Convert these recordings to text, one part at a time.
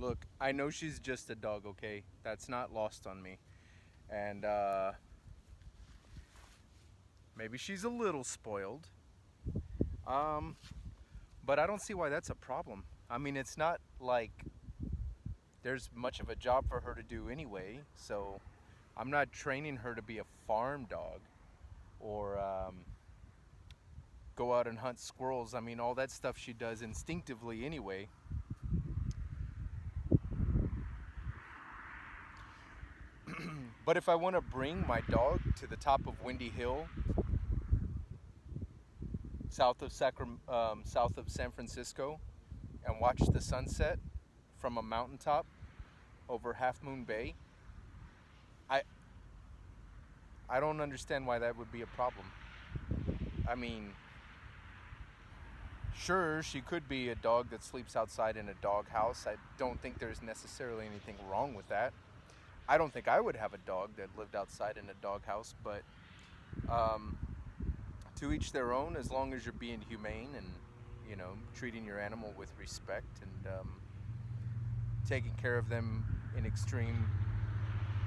Look, I know she's just a dog, okay? That's not lost on me. And maybe she's a little spoiled. Um, but I don't see why that's a problem. I mean, it's not like there's much of a job for her to do anyway, so I'm not training her to be a farm dog or go out and hunt squirrels. I mean, all that stuff she does instinctively anyway. But if I want to bring my dog to the top of Windy Hill, south of San Francisco, and watch the sunset from a mountaintop over Half Moon Bay, I I don't understand why that would be a problem. I mean, sure, she could be a dog that sleeps outside in a dog house. I don't think there's necessarily anything wrong with that. I don't think I would have a dog that lived outside in a dog house, but um, to each their own. As long as you're being humane and treating your animal with respect and taking care of them in extreme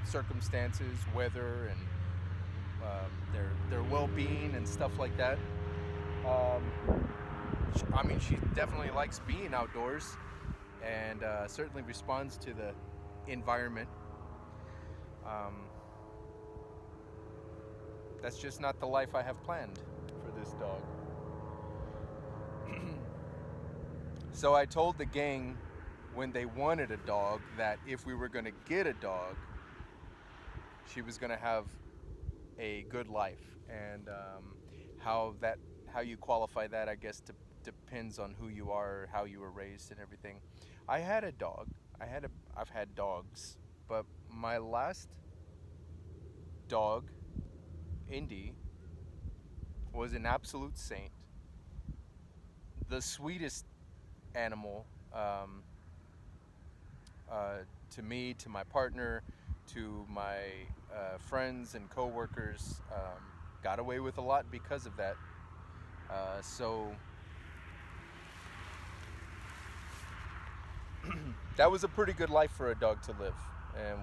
circumstances, weather, and their well-being and stuff like that. Um, I mean, she definitely likes being outdoors and certainly responds to the environment. Um, that's just not the life I have planned for this dog. So I told the gang when they wanted a dog that if we were going to get a dog, she was going to have a good life. And how that how you qualify that, I guess, depends on who you are, how you were raised, and everything. I had a dog. I've had dogs, but my last dog, Indy, was an absolute saint. The sweetest animal, to me, to my partner, to my friends and coworkers. Got away with a lot because of that. So that was a pretty good life for a dog to live. And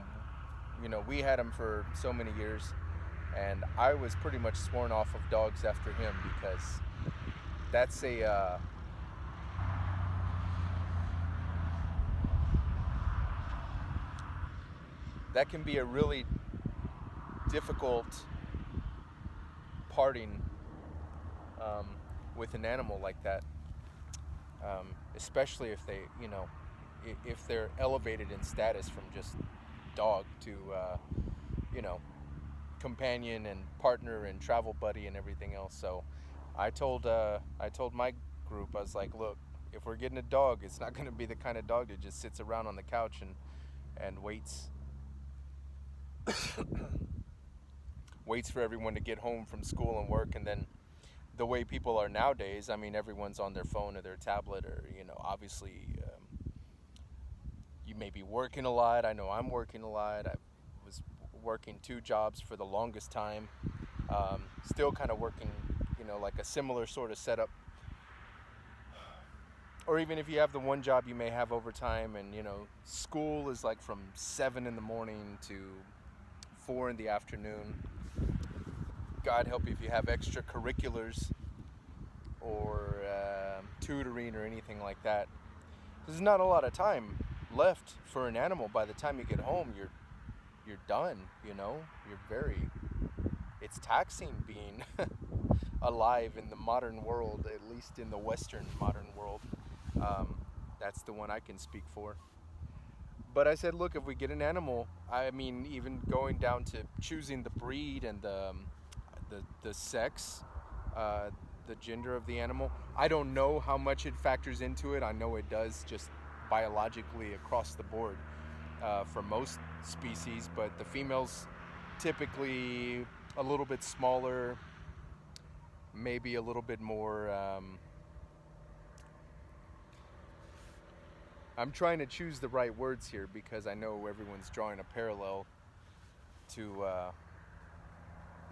we had him for so many years, and I was pretty much sworn off of dogs after him because that's a that can be a really difficult parting um, with an animal like that, especially if if they're elevated in status from just dog to you know companion and partner and travel buddy and everything else. So I told my group, I was like, look, if we're getting a dog, it's not going to be the kind of dog that just sits around on the couch and waits for everyone to get home from school and work. And then the way people are nowadays, I mean, everyone's on their phone or their tablet, or obviously, you may be working a lot. I know I'm working a lot. I was working two jobs for the longest time. Still kind of working, like a similar sort of setup. Or even if you have the one job you may have overtime, and school is like from 7 in the morning to 4 in the afternoon. God help you if you have extracurriculars or tutoring or anything like that. There's not a lot of time left for an animal. By the time you get home, you're done. You're very. It's taxing being alive in the modern world, at least in the Western modern world. That's the one I can speak for. But I said, look, if we get an animal, I mean, even going down to choosing the breed and the sex, uh, the gender of the animal. I don't know how much it factors into it. I know it does, just biologically across the board, for most species. But the females typically a little bit smaller, maybe a little bit more. I'm trying to choose the right words here because I know everyone's drawing a parallel to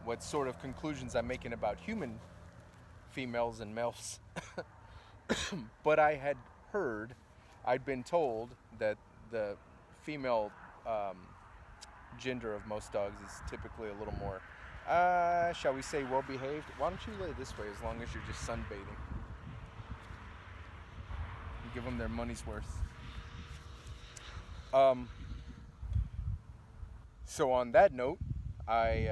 what sort of conclusions I'm making about human females and males. But I'd been told that the female um, gender of most dogs is typically a little more, shall we say, well behaved. Why don't you lay this way as long as you're just sunbathing? Give them their money's worth. Um, so on that note, I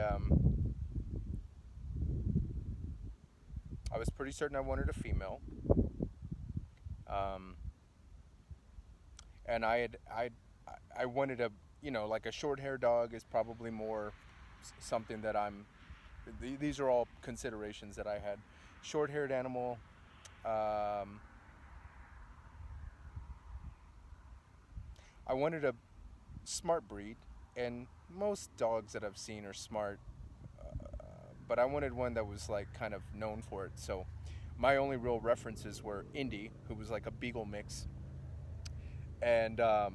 I was pretty certain I wanted a female, um, and I wanted a, like a short hair dog is probably more something that these are all considerations that I had. Short haired animal. Um, I wanted a smart breed, and most dogs that I've seen are smart, but I wanted one that was like kind of known for it. So my only real references were Indy, who was like a beagle mix, and the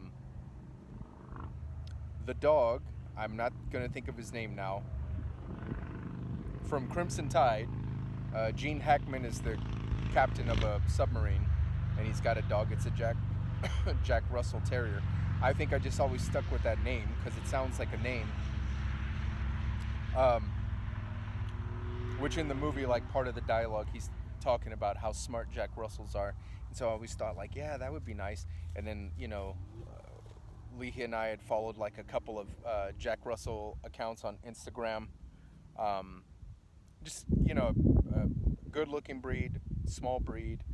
dog. I'm not gonna think of his name now. From Crimson Tide, Gene Hackman is the captain of a submarine, and he's got a dog. It's a Jack Russell Terrier. I think I just always stuck with that name because it sounds like a name. Um, which in the movie, like part of the dialogue, he's talking about how smart Jack Russells are, and so I always thought like, yeah, that would be nice. And then Leahy and I had followed like a couple of Jack Russell accounts on Instagram. Um, just a good-looking breed, small breed.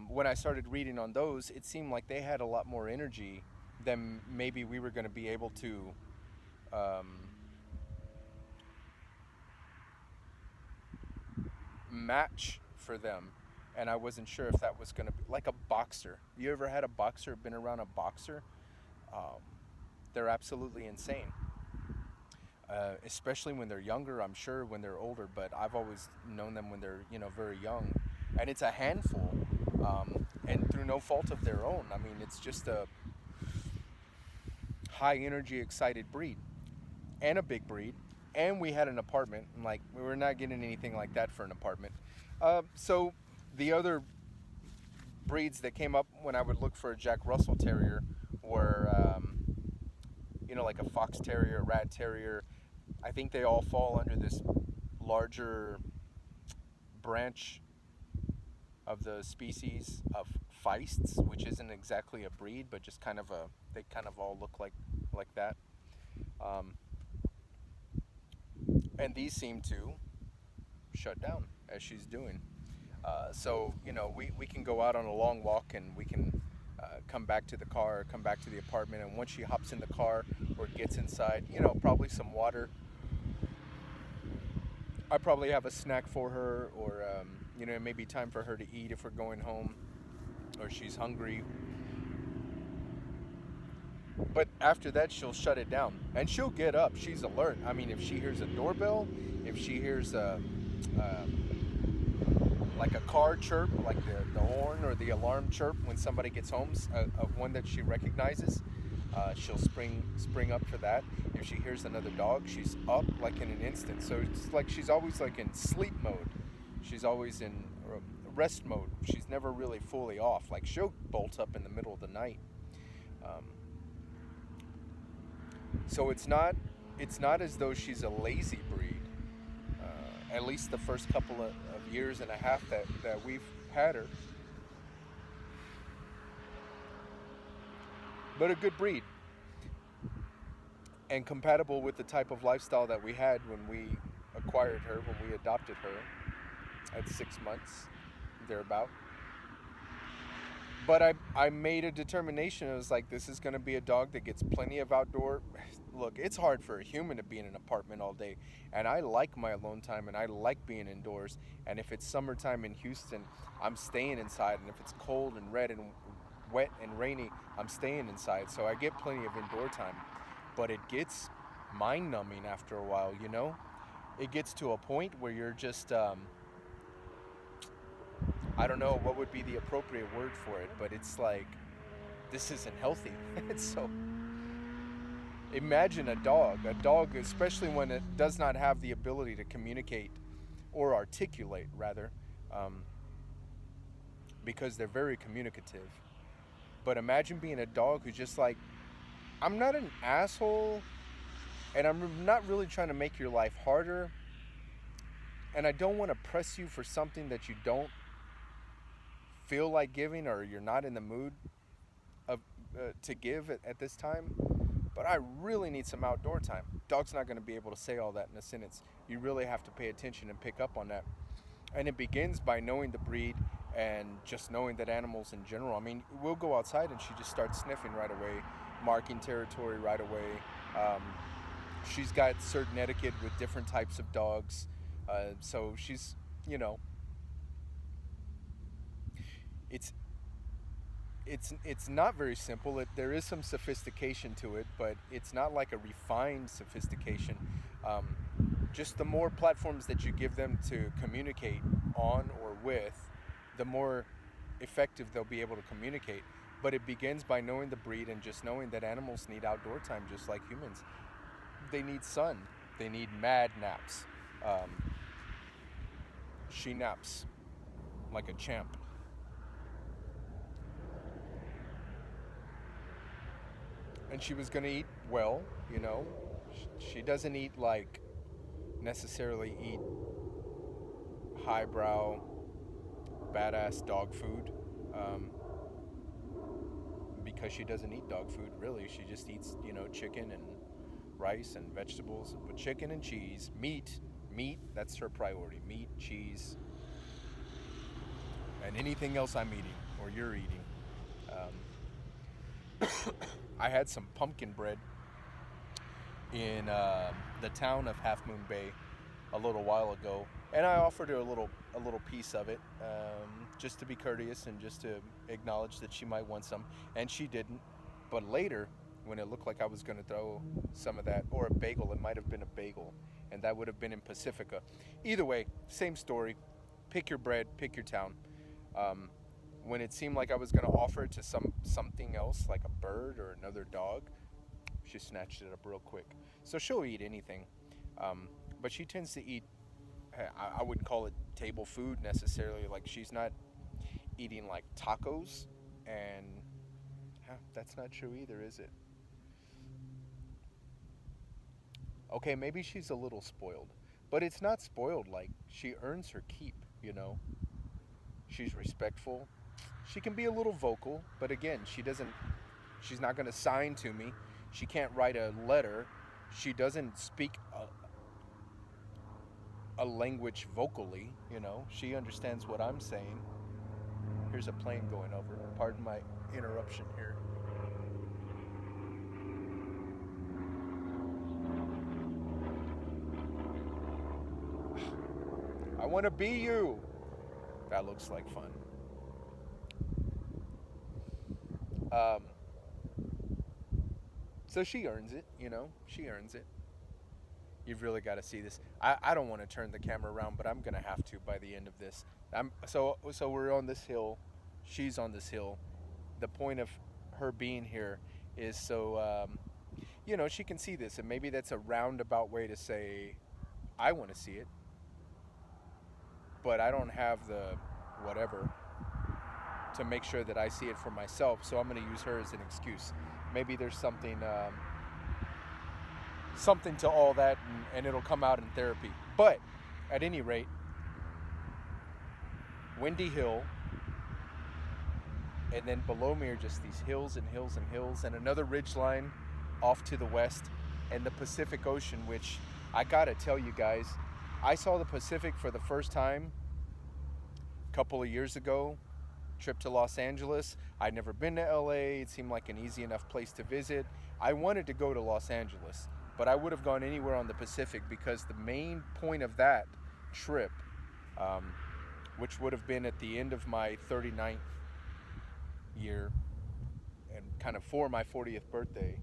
When I started reading on those, it seemed like they had a lot more energy than maybe we were going to be able to um, match for them. And I wasn't sure if that was going to be like a boxer. You ever had a boxer, been around a boxer? Um, they're absolutely insane. Especially when they're younger, I'm sure when they're older, but I've always known them when they're, very young. And it's a handful, and through no fault of their own. I mean, it's just a high energy, excited breed, and a big breed. And we had an apartment, and like, we were not getting anything like that for an apartment. So the other breeds that came up when I would look for a Jack Russell Terrier were, like a Fox Terrier, a Rat Terrier. I think they all fall under this larger branch of the species of Feists, which isn't exactly a breed, but just kind of they kind of all look like that. Um, and these seem to shut down as she's doing. So we can go out on a long walk and we can come back to the car, come back to the apartment, and once she hops in the car or gets inside, probably some water. I probably have a snack for her, or it may be time for her to eat if we're going home, or she's hungry. But after that, she'll shut it down, and she'll get up. She's alert. I mean, if she hears a doorbell, if she hears uh, like a car chirp, like the horn or the alarm chirp when somebody gets home, one that she recognizes, she'll spring up for that. If she hears another dog, she's up like in an instant. So it's like she's always like in sleep mode. She's always in rest mode. She's never really fully off. Like she'll bolt up in the middle of the night. Um, so it's not as though she's a lazy breed. At least the first couple of years and a half that we've had her. But a good breed. And compatible with the type of lifestyle that we had when we acquired her, when we adopted her at 6 months, thereabout. But I made a determination. It was like, this is going to be a dog that gets plenty of outdoor. Look, it's hard for a human to be in an apartment all day. And I like my alone time, and I like being indoors. And if it's summertime in Houston, I'm staying inside. And if it's cold and red and wet and rainy, I'm staying inside. So I get plenty of indoor time. But it gets mind-numbing after a while, It gets to a point where you're just... I don't know what would be the appropriate word for it, but it's like, this isn't healthy. So imagine a dog, especially when it does not have the ability to communicate or articulate, rather, because they're very communicative. But imagine being a dog who's just like I'm not an asshole, and I'm not really trying to make your life harder, and I don't want to press you for something that you don't feel like giving or you're not in the mood of to give at this time. But I really need some outdoor time. Dog's not going to be able to say all that in a sentence. You really have to pay attention and pick up on that. And it begins by knowing the breed and just knowing that animals in general. I mean, we'll go outside and she just starts sniffing right away, marking territory right away. Um, she's got certain etiquette with different types of dogs. So she's, you know, it's it's not very simple. There is some sophistication to it, but it's not like a refined sophistication. Um, just the more platforms that you give them to communicate on or with, the more effective they'll be able to communicate. But it begins by knowing the breed and just knowing that animals need outdoor time just like humans. They need sun. They need mad naps. Um, she naps like a champ. And she was going to eat well, you know. She doesn't eat like necessarily eat highbrow, badass dog food, um, because she doesn't eat dog food really. She just eats, you know, chicken and rice and vegetables, but chicken and cheese, meat. That's her priority. Meat, cheese, and anything else I'm eating or you're eating. I had some pumpkin bread in the town of Half Moon Bay a little while ago, and I offered her a little piece of it, just to be courteous and just to acknowledge that she might want some, and she didn't. But later, when it looked like I was going to throw some of that, or a bagel, it might have been a bagel, and that would have been in Pacifica. Either way, same story. Pick your bread, pick your town. Um, when it seemed like I was going to offer it to something else, like a bird or another dog, she snatched it up real quick. So she'll eat anything, but she tends to eat. I wouldn't call it table food necessarily. Like she's not eating like tacos, and that's not true either, is it? Okay, maybe she's a little spoiled, but it's not spoiled. Like she earns her keep, you know. She's respectful. She can be a little vocal, but again, she doesn't. She's not going to sign to me. She can't write a letter. She doesn't speak a language vocally, you know. She understands what I'm saying. Here's a plane going over. Pardon my interruption here. I want to be you. That looks like fun. Um, so she earns it, you know. She earns it. You've really got to see this. I don't want to turn the camera around, but I'm gonna have to by the end of this. So we're on this hill. She's on this hill. The point of her being here is so you know, she can see this, and maybe that's a roundabout way to say I want to see it, but I don't have the whatever to make sure that I see it for myself. So I'm going to use her as an excuse. Maybe there's something to all that, and it'll come out in therapy. But at any rate, Windy Hill, and then below me are just these hills and hills and hills, and another ridge line off to the west, and the Pacific Ocean, which I gotta tell you guys, I saw the Pacific for the first time a couple of years ago. Trip to Los Angeles. I'd never been to LA. It seemed like an easy enough place to visit. I wanted to go to Los Angeles, but I would have gone anywhere on the Pacific because the main point of that trip, which would have been at the end of my 39th year and kind of for my 40th birthday,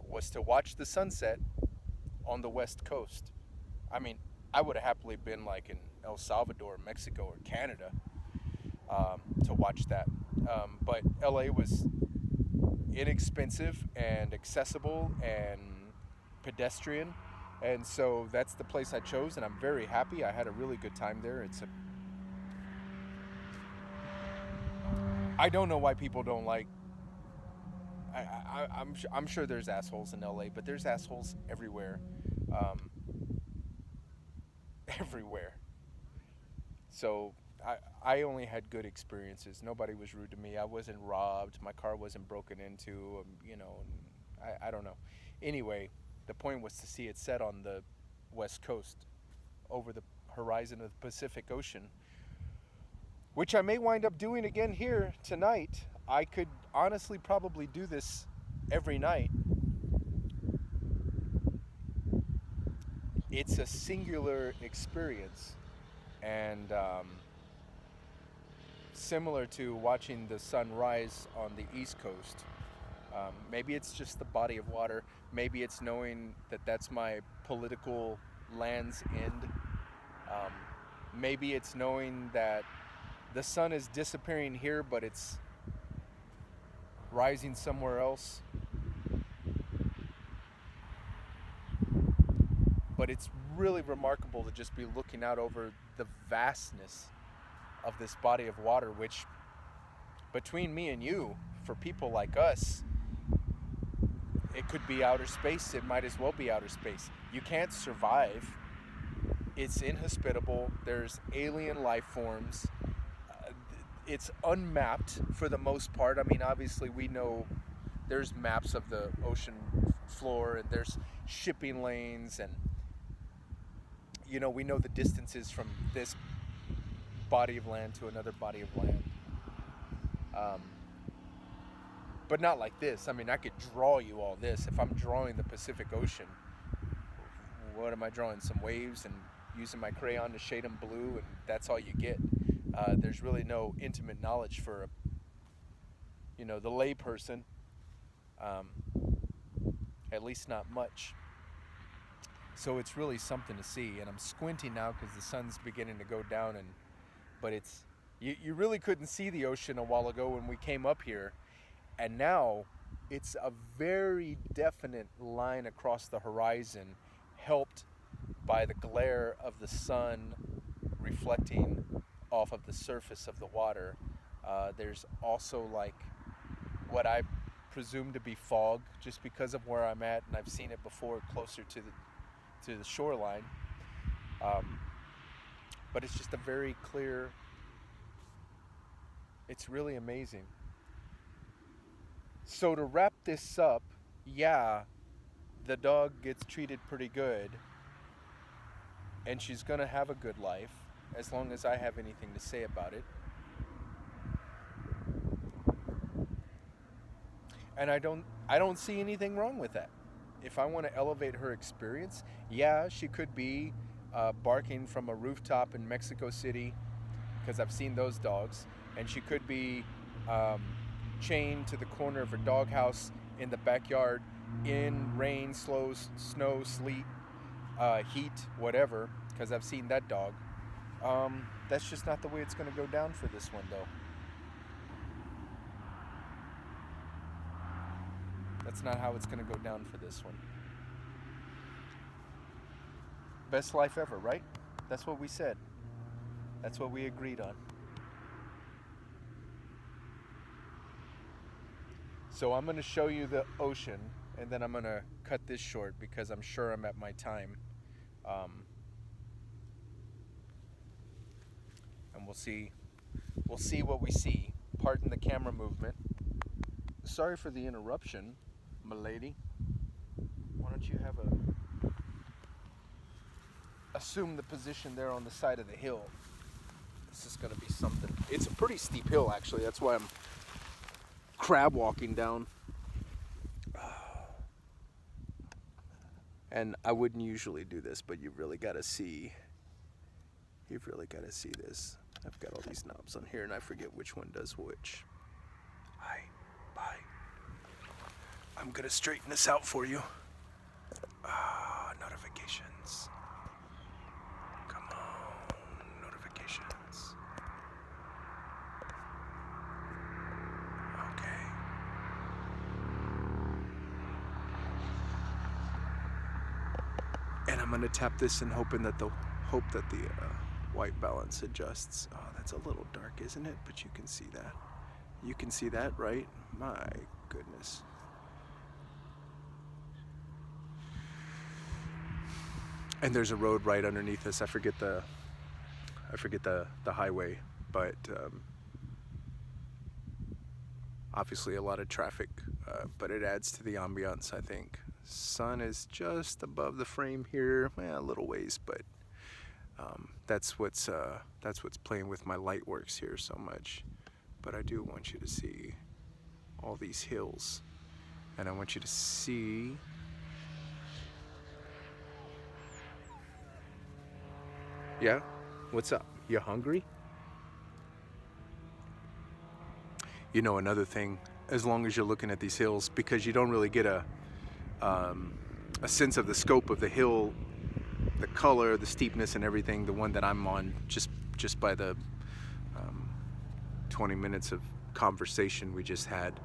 was to watch the sunset on the West Coast. I mean, I would have happily been like in El Salvador, Mexico, or Canada to watch that. But LA was inexpensive and accessible and pedestrian, and so that's the place I chose, and I'm very happy. I had a really good time there. I don't know why people don't like I'm sure there's assholes in LA, but there's assholes everywhere, um, everywhere. So I only had good experiences. Nobody was rude to me. I wasn't robbed. My car wasn't broken into. And I don't know. Anyway, the point was to see it set on the west coast over the horizon of the Pacific Ocean, which I may wind up doing again here tonight. I could honestly probably do this every night. It's a singular experience, and similar to watching the sun rise on the East Coast. Maybe it's just the body of water. Maybe it's knowing that that's my political land's end. Um, Maybe it's knowing that the sun is disappearing here, but it's rising somewhere else. But it's really remarkable to just be looking out over the vastness of this body of water, which between me and you, for people like us, it could be outer space. It might as well be outer space. You can't survive. It's inhospitable. There's alien life forms. It's unmapped for the most part. I mean, obviously we know there's maps of the ocean floor, and there's shipping lanes, and we know the distances from this body of land to another body of land. Um, but not like this. I mean, I could draw you all this. If I'm drawing the Pacific Ocean, what am I drawing? Some waves and using my crayon to shade them blue, and that's all you get. There's really no intimate knowledge for, the lay person. At least not much. So it's really something to see, and I'm squinting now because the sun's beginning to go down, but it's you really couldn't see the ocean a while ago when we came up here, and now it's a very definite line across the horizon, helped by the glare of the sun reflecting off of the surface of the water. There's also like what I presume to be fog, just because of where I'm at, and I've seen it before closer to the shoreline. But it's just a very clear. It's really amazing. So to wrap this up, yeah, the dog gets treated pretty good, and she's gonna have a good life as long as I have anything to say about it. And I don't see anything wrong with that. If I want to elevate her experience, yeah, she could be barking from a rooftop in Mexico City, because I've seen those dogs, and she could be chained to the corner of her doghouse in the backyard in rain, snow, sleet, heat, whatever, because I've seen that dog. That's just not the way it's going to go down for this one, though. That's not how it's going to go down for this one. Best life ever, right? That's what we said. That's what we agreed on. So I'm going to show you the ocean, and then I'm going to cut this short because I'm sure I'm at my time. And we'll see what we see. Pardon the camera movement. Sorry for the interruption, milady. Why don't you assume the position there on the side of the hill? This is going to be something. It's a pretty steep hill, actually. That's why I'm crab walking down. And I wouldn't usually do this, but you've really got to see this. I've got all these knobs on here, and I forget which one does which. Hi, bye. I'm gonna straighten this out for you. Notifications. Come on, notifications. Okay. And I'm gonna tap this and hope that the white balance adjusts. Oh, that's a little dark, isn't it? But you can see that. You can see that, right? My goodness. and there's a road right underneath us. I forget the highway, but obviously a lot of traffic, but it adds to the ambiance, I think. Sun is just above the frame here, a little ways, but that's what's playing with my light works here so much. But I do want you to see all these hills, and I want you to see yeah, what's up? You hungry? You know, another thing, as long as you're looking at these hills, because you don't really get a sense of the scope of the hill, the color, the steepness, and everything. The one that I'm on, just by the 20 minutes of conversation we just had.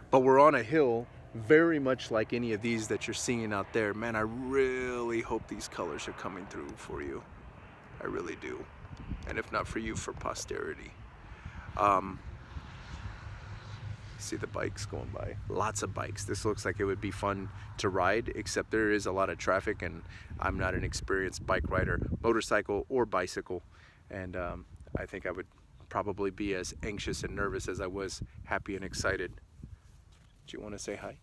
But we're on a hill, very much like any of these that you're seeing out there. Man, I really hope these colors are coming through for you. I really do. And if not for you, for posterity. See the bikes going by, lots of bikes. This looks like it would be fun to ride, except there is a lot of traffic, and I'm not an experienced bike rider, motorcycle or bicycle, and I think I would probably be as anxious and nervous as I was happy and excited. Do you want to say hi?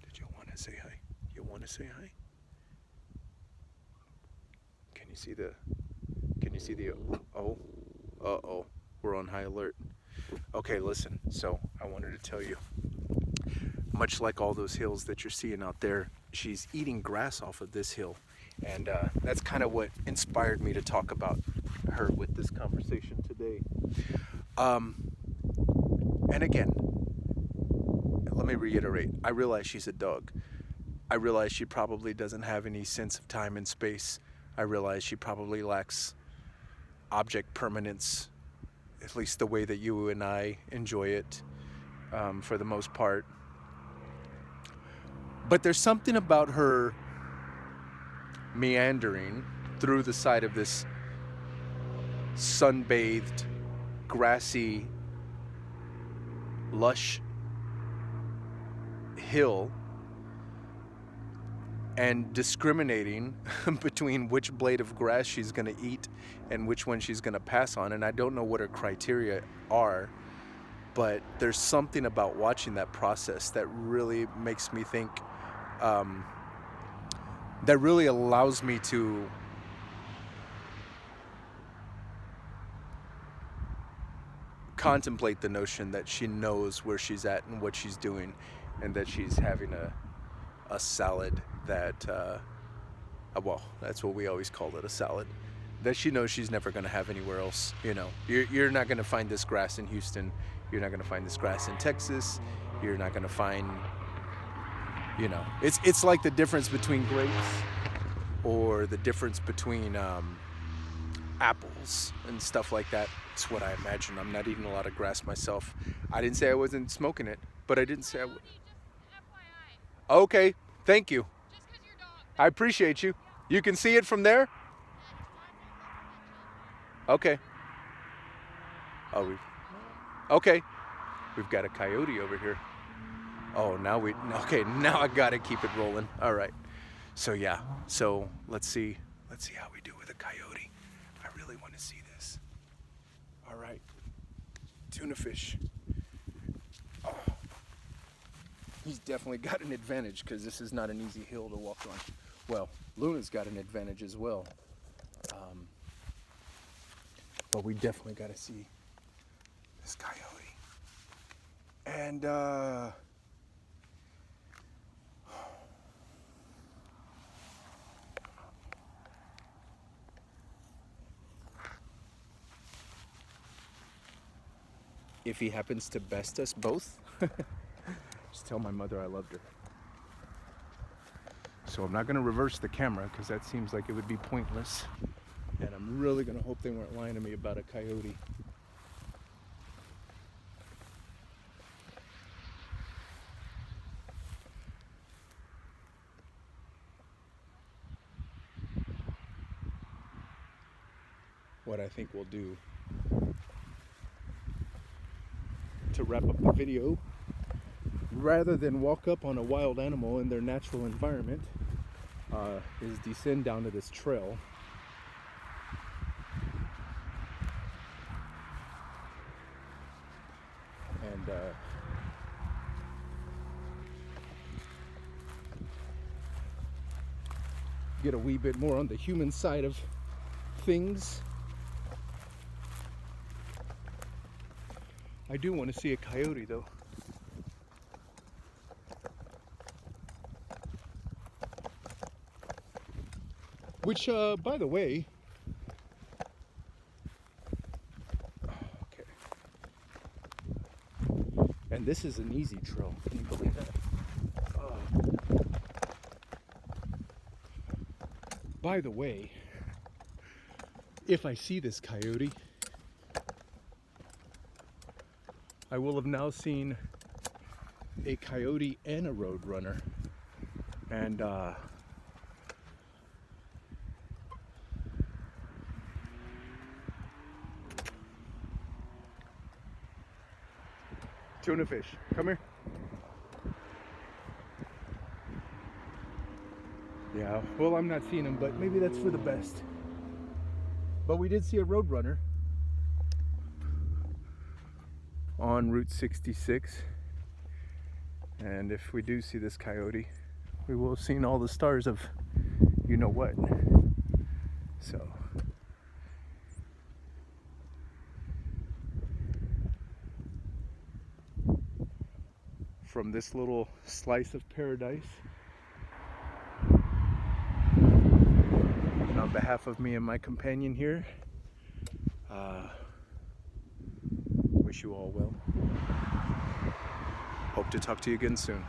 Did you want to say hi? You want to say hi? Can you see the oh, we're on high alert. Okay, listen, so I wanted to tell you, much like all those hills that you're seeing out there, she's eating grass off of this hill. And that's kind of what inspired me to talk about her with this conversation today. And again, let me reiterate, I realize she's a dog. I realize she probably doesn't have any sense of time and space. I realize she probably lacks object permanence, at least the way that you and I enjoy it, for the most part. But there's something about her meandering through the side of this sun-bathed, grassy, lush hill, and discriminating between which blade of grass she's going to eat and which one she's going to pass on. And I don't know what her criteria are, but there's something about watching that process that really makes me think, that really allows me to contemplate the notion that she knows where she's at and what she's doing, and that she's having a salad that, well, that's what we always call it, a salad, that she knows she's never going to have anywhere else. You know, you're not going to find this grass in Houston. You're not going to find this grass in Texas. You're not going to find, you know, it's like the difference between grapes or the difference between apples and stuff like that. It's what I imagine. I'm not eating a lot of grass myself. I didn't say I wasn't smoking it, but I didn't say I would. Okay, thank you. I appreciate you. You can see it from there? Okay. Oh, okay. We've got a coyote over here. Oh, now I gotta keep it rolling. All right. So yeah, so let's see how we do with a coyote. I really want to see this. All right. Tuna fish. Oh. He's definitely got an advantage because this is not an easy hill to walk on. Well, Luna's got an advantage as well. But we definitely got to see this coyote. And if he happens to best us both, just tell my mother I loved her. So I'm not going to reverse the camera because that seems like it would be pointless. And I'm really going to hope they weren't lying to me about a coyote. What I think we'll do to wrap up the video, rather than walk up on a wild animal in their natural environment, is descend down to this trail. And get a wee bit more on the human side of things. I do want to see a coyote though. Which, by the way, okay. And this is an easy trail. Can you believe that? By the way, if I see this coyote, I will have now seen a coyote and a roadrunner. And tuna fish, come here. Yeah, well, I'm not seeing him, but maybe that's for the best. But we did see a roadrunner on Route 66. And if we do see this coyote, we will have seen all the stars of you know what. So from this little slice of paradise, and on behalf of me and my companion here, wish you all well. Hope to talk to you again soon.